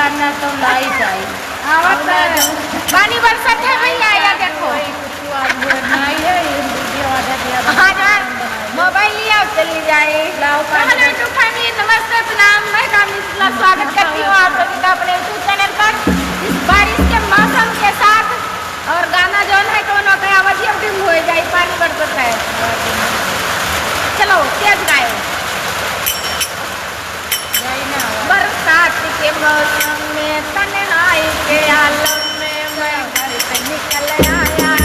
न तो लाइट आई पानी बरसत है भैया या देखो मोबाइल लिया चली जाए। नमस्ते प्रणाम, मैं कामिला स्वागत करती हूँ आप सभी का अपने यूट्यूब चैनल पर। इस बारिश के मौसम के साथ और गाना जो है कौन होता है आवाज डिम हो जाए, पानी बरसत है। चलो तेज गाए। बरसात के मौसम में तन्हाई के आलम में मैं घर से निकल आया,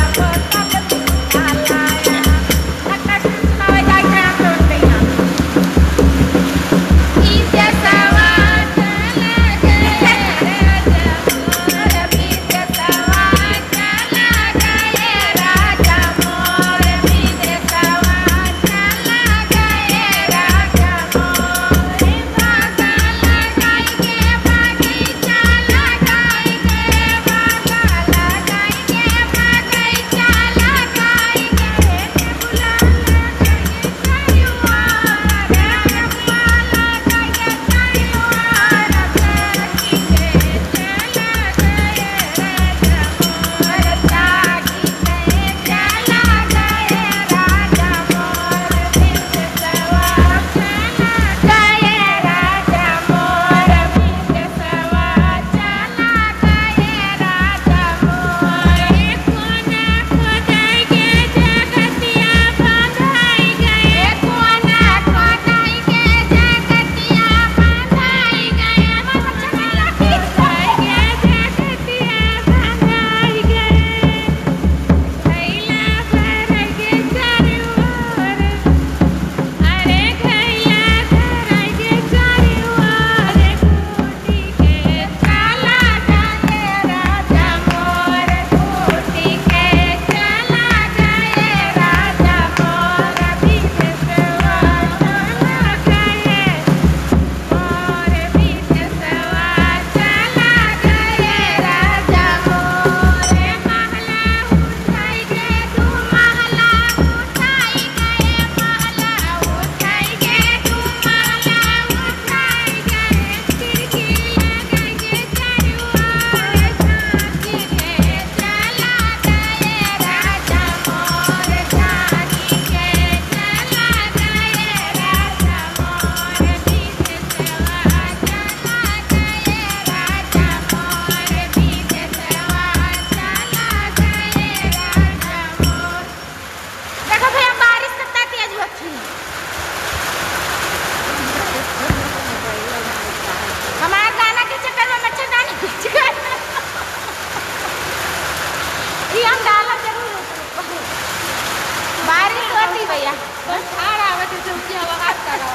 बारिश होती भैया बस आ रहा है तो क्या लगा करो।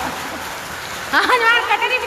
हाँ यार कटरी